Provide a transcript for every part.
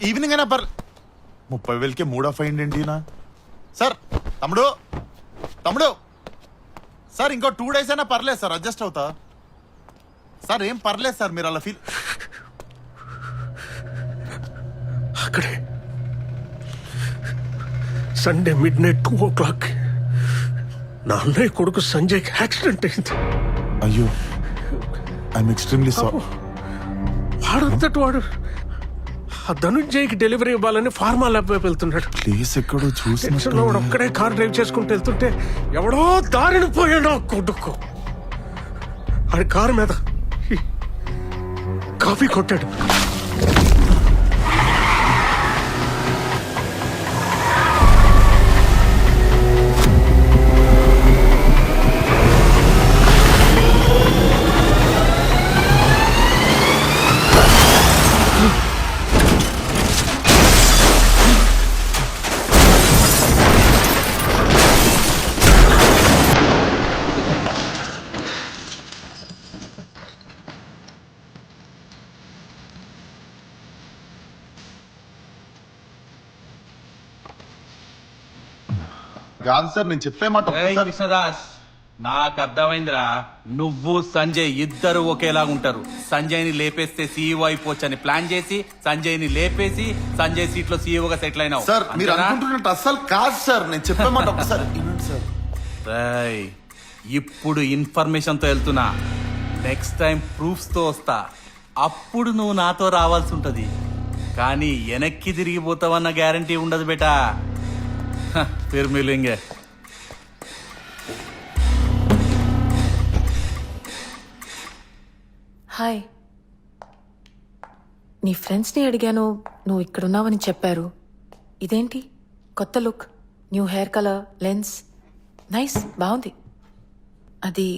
Evening అయినా 30,000కి mood of అయ్యిందేంటినా sir. తమ్ముడు తమ్ముడు సార్, ఇంకో 2 days అయినా పర్లేదు సార్, అడ్జస్ట్ అవుతా సార్. ఏం పర్లేదు సార్, మీరు అలా ఫీల్. అక్కడే సండే midnight 2 o'clock నా అన్నయ్య కొడుకు సంజయ్కి యాక్సిడెంట్ అయింది. అయ్యో, ఐఎమ్ ఎక్స్ట్రీమ్లీ సారీ. వాడంతటి వాడు ఆ ధనుంజయ్కి డెలివరీ ఇవ్వాలని ఫార్మా ల్యాబ్ వైపు వెళ్తున్నాడు. ప్లీజ్ ఎక్కడో టెన్షన్లో వాడు ఒక్కడే కార్ డ్రైవ్ చేసుకుంటూ వెళ్తుంటే ఎవడో దారిని పోయాడు ఆ కొడుకు. ఆడి కారు మీద కాఫీ కొట్టాడు. కాదు సార్, నేను చెప్పే మాట ఒక్కసారి. కృష్ణదాస్, నాకు అర్థమైందిరా. నువ్వు సంజయ్ ఇద్దరు ఒకేలాగా ఉంటారు. సంజయ్ ని లేపేస్తే సీఈఓ అయిపోవచ్చని ప్లాన్ చేసి సంజయ్ ని లేపేసి సంజయ్ సీట్ లో సీఈఓగా సెటిల్ అయినావు. సార్ మీరు అనుకుంటున్నట్టు అస్సలు కాదు సార్, నేను చెప్పే మాట ఒక్కసారి వినండి సార్. రేయ్, ఇప్పుడు ఇన్ఫర్మేషన్ తో వెళ్తున్నా, నెక్స్ట్ టైం ప్రూఫ్స్ తో వస్తా. అప్పుడు నువ్వు నాతో రావాల్సి ఉంటది. కానీ వెనక్కి తిరిగిపోతావన్న గ్యారంటీ ఉండదు బేటా. ఫిర్ మిలేంగే. హాయ్. నీ ఫ్రెండ్స్ని అడిగాను, నువ్వు ఇక్కడున్నావని చెప్పారు. ఇదేంటి కొత్త look, new hair colour, lens, nice, బాగుంది. అది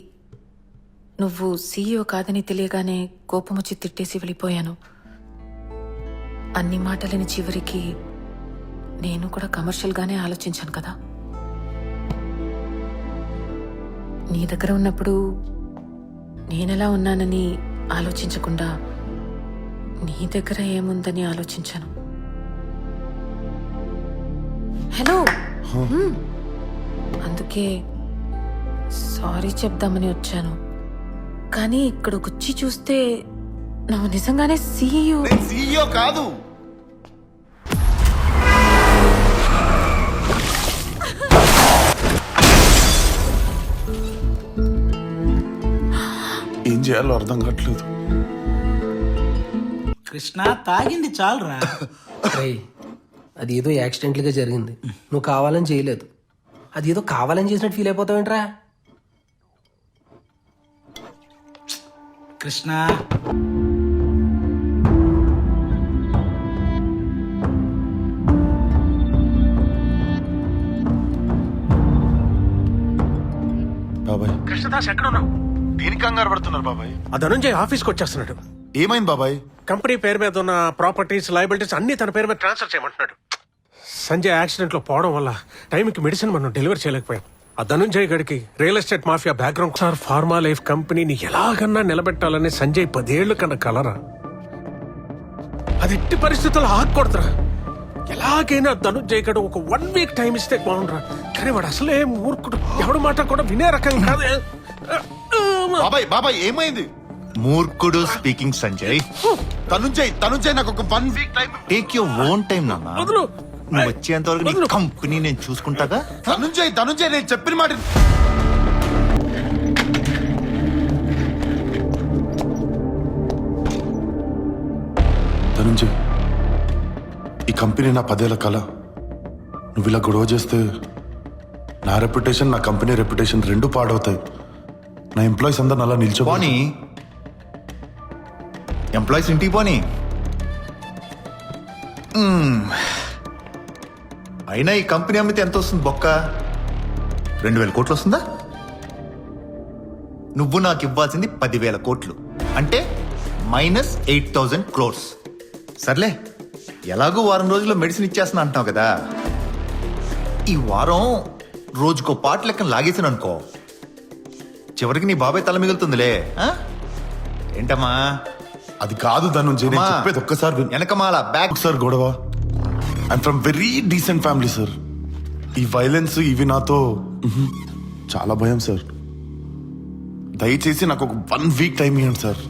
నువ్వు సీఈఓ కాదని తెలియగానే కోపం వచ్చి తిట్టేసి వెళ్ళిపోయాను. అన్ని మాటలని చివరికి నేను కూడా కమర్షియల్గానే ఆలోచించాను కదా. నీ దగ్గర ఉన్నప్పుడు నేనెలా ఉన్నానని ఆలోచించకుండా నీ దగ్గర ఏముందని ఆలోచించాను. హలో, అందుకే సారీ చెప్దామని వచ్చాను. కానీ ఇక్కడికి వచ్చి చూస్తే నువ్వు నిజంగానే సీఈఓ. సీఈఓ కాదు. ఏం చేయాలో అర్థం కావట్లేదు. కృష్ణ తాగింది చాలరా. అది ఏదో యాక్సిడెంట్గా జరిగింది, నువ్వు కావాలని చేయలేదు. అది ఏదో కావాలని చేసినట్టు ఫీల్ అయిపోతావేంట్రా? కృష్ణ బాబాయ్, కృష్ణదాస్ ఎక్కడున్నావు? దేనికి కంగారు పడుతున్నారు బాబాయ్? ఆ ధనుంజయ్ ఆఫీస్కి వచ్చేస్తున్నాడు. ఏమైంది బాబాయ్? కంపెనీ పేరు మీద ఉన్న ప్రాపర్టీస్, లయబిలిటీస్ అన్ని తన పేరు మీద ట్రాన్స్ఫర్ చేయమంటున్నాడు. సంజయ్ యాక్సిడెంట్ లో పోవడం వల్ల టైంకి మెడిసిన్ మనం డెలివరీ చేయలేకపోయాం. ఆ ధనుంజయ్ గడికి real estate mafia background sir. Pharma life కంపెనీని ఎలాగన్నా నిలబెట్టాలని సంజయ్ 10 ఏళ్ల కన్నా కలరా. అది ఎట్టి పరిస్థితుల్లో ఆగకూడదురా. ఎలాగైనా ధనుంజయ్ గడు ఒక 1 week టైం ఇస్తే బాగుండ్రా. కానీ వాడు అసలే మూర్ఖుడు, ఎవడు మాట కూడా వినే రకం కాదు. బాబాయ్ బాబాయ్ ఏమైంది? మూర్ఖుడు స్పీకింగ్ సంజయ్. తనుంజయ్ నాకు ఒక 1 week time. Take your own time నాన్న. వదులు. నువ్వు వచ్చేంత వరకు నీ కంపెనీ నేను చూసుకుంటాగా. తనుంజయ్ నేను చెప్పిన మాట. తనుంజయ్, ఈ కంపెనీ నా 10 ఏళ్ల కళ. నువ్వు ఇలా గొడవ చేస్తే నా రెప్యుటేషన్, నా కంపెనీ రెప్యుటేషన్ 2 పాడవుతాయి. నా ఎంప్లాయీస్ అందరు అలా పోనీ ఎంప్లాయీస్ ఇంటికి పోనీ. అయినా ఈ కంపెనీ అమ్మితే ఎంత వస్తుంది బొక్క? 2,000 కోట్లు వస్తుందా? నువ్వు నాకు ఇవ్వాల్సింది 10,000 కోట్లు, అంటే -8,000 crores. సర్లే, ఎలాగో వారం రోజుల్లో మెడిసిన్ ఇచ్చేస్తున్నా అంటున్నావు కదా. ఈ వారం రోజుకో పాట లెక్కన లాగేసాను అనుకో, చివరికి నీ బాబాయ్ తల మిగులుతుందిలే. ఏంటమ్మా అది కాదు ధనుంజయ్, నేను అమ్మా. చెప్పేది ఒక్కసారి విను. వెనకమాల బ్యాక్ సార్ గొడవ. I'm from very decent family sir. ఈ వైలెన్స్ ఇవి నాతో చాలా భయం సార్. దయచేసి నాకు ఒక 1 వీక్ టైం ఇవ్వండి సార్,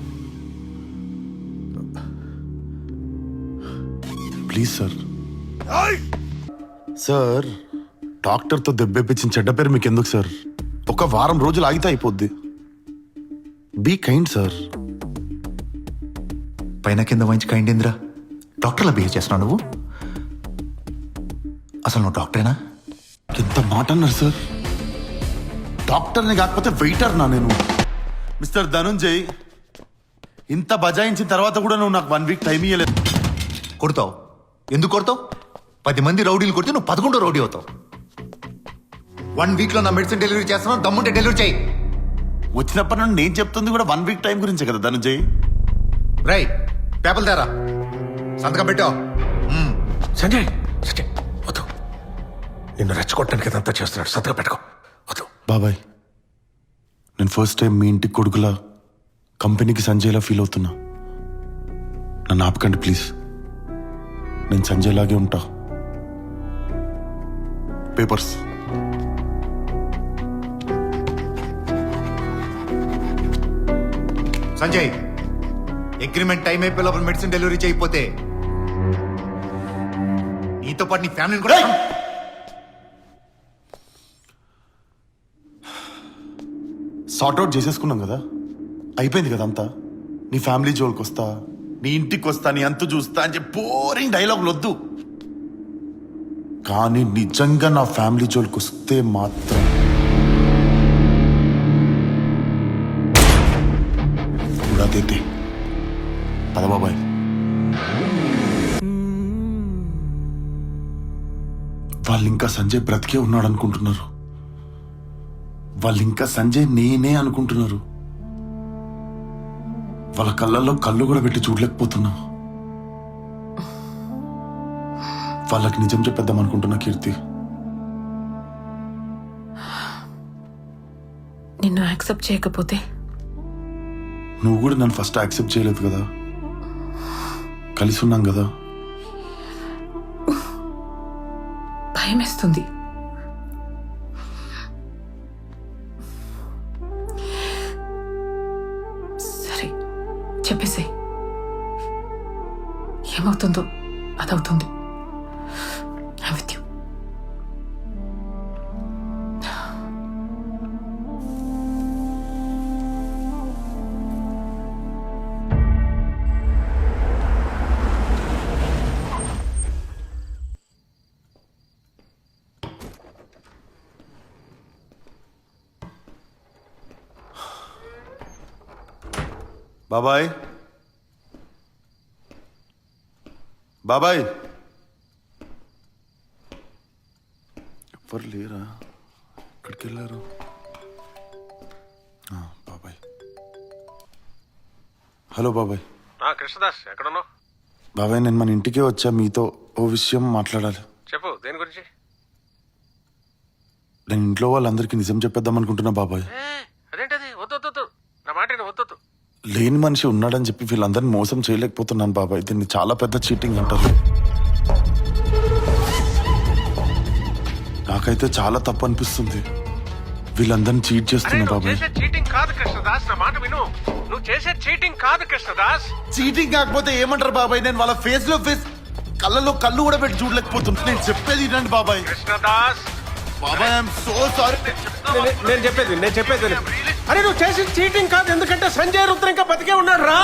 ప్లీజ్ సార్. సార్ డాక్టర్తో దెబ్బేపించిన చెడ్డ పేరు మీకు ఎందుకు సార్? ఒక వారం రోజులు ఆగితే అయిపోద్ది. Be kind sir. పైన కింద మంచి కైండేంద్రా, డాక్టర్లా బిహేవ్ చేస్తున్నావు నువ్వు. అసలు నువ్వు డాక్టరేనా? ఎంత మాట అన్నారు సార్? డాక్టర్ని కాకపోతే వెయిటర్ నా నేను. మిస్టర్ ధనుంజయ్, ఇంత బజాయించిన తర్వాత కూడా నువ్వు నాకు 1 వీక్ టైం ఇవ్వలేదు. కొడతావు? ఎందుకు కొడతావు? 10 మంది రౌడీలు కొడితే నువ్వు 11 రౌడీ అవుతావు. 1 వీక్ లో నా మెడిసిన్ డెలివరీ చేస్తున్నావు, దమ్ముంటే డెలివరీ చేయి. వచ్చినప్పటి నుండి నేను చెప్తుంది కూడా 1 వీక్ టైం గురించే కదా ధనుంజయ్. రై పేపర్లు తేరా, సంతకం పెట్టావు. సంజయ్ సంజయ్ వద్దు, నిన్ను రెచ్చగొట్టడానికి ఇదంతా చేస్తున్నాడు. సత్తగా పెట్టుకో, వద్దు. బాబాయ్, నేను ఫస్ట్ టైం మీ ఇంటికి కొడుకులా కంపెనీకి సంజయ్లా ఫీల్ అవుతున్నా. నన్ను ఆపకండి ప్లీజ్. నేను సంజయ్ లాగే ఉంటా. పేపర్స్. సంజయ్, అగ్రిమెంట్ టైం అయిపోయే లోపల మెడిసిన్ డెలివరీ చేయకపోతే నీతో పాటు నీ ఫ్యామిలీని కూడా సార్ట్అవుట్ చేసేసుకున్నాం కదా, అయిపోయింది కదా అంతా. నీ ఫ్యామిలీ జోలికి వస్తా, నీ ఇంటికి వస్తా, నీ అంతు చూస్తా అని చెప్పి బోరింగ్ డైలాగులు వద్దు. కానీ నిజంగా నా ఫ్యామిలీ జోలికి వస్తే మాత్రం ఉడాదైతే పద బాబాయ్. వాళ్ళు ఇంకా సంజయ్ బ్రతికే ఉన్నాడు అనుకుంటున్నారు. వాళ్ళు ఇంకా సంజయ్ నేనే అనుకుంటున్నారు. వాళ్ళ కళ్ళల్లో కళ్ళు కూడా పెట్టి చూడలేకపోతున్నా. వాళ్ళకి నిజం చెప్పేద్దాం అనుకుంటున్నా కీర్తి. నిన్ను యాక్సెప్ట్ చేయకపోతే నువ్వు కూడా నన్ను ఫస్ట్ యాక్సెప్ట్ చేయలేదు కదా, కలిసి ఉన్నాం కదా. భయమేస్తుంది. సరే చెప్పేసే, ఏమవుతుందో అదవుతుంది. I'm with you. బాబాయ్, బాబాయ్, ఎవరు లేరా? ఎక్కడికి వెళ్ళారు? బాబాయ్. హలో బాబాయ్. కృష్ణదాస్ ఎక్కడున్నావు? బాబాయ్, నేను మన ఇంటికే వచ్చా, మీతో ఓ విషయం మాట్లాడాలి. చెప్పు, దేని గురించి? నేను ఇంట్లో వాళ్ళందరికీ నిజం చెప్పేద్దాం అనుకుంటున్నా బాబాయ్. అదేంటది? వద్దు, నా మాట వద్దు. లేని మనిషి ఉన్నాడని చెప్పి వీళ్ళందరినీ మోసం చేయలేకపోతున్నాను బాబాయ్. దీన్ని చాలా పెద్ద చీటింగ్ అంటారు. నాకైతే చాలా తప్పు అనిపిస్తుంది. వీళ్ళందరినీ చీట్ చేస్తున్నా బాబాయ్. చీటింగ్ కాదు కృష్ణదాస్, నా మాట విను. నువ్వు చేసే చీటింగ్ కాదు కృష్ణదాస్. చీటింగ్ కాకపోతే ఏమంటారు బాబాయ్? నేను వాళ్ళ ఫేస్ లో ఫేస్, కళ్ళలో కళ్ళు కూడా పెట్టి చూడలేకపోతున్నా. నేను చెప్పేది వినండి బాబాయ్. కృష్ణదాస్ బాబాయ్, ఐఎమ్ సో సారీ. నేను చెప్పేది అరే నువ్వు చేసిన చీటింగ్ కాదు, ఎందుకంటే సంజయ్ రుద్ర ఇంకా బతికే ఉన్నాడు రా.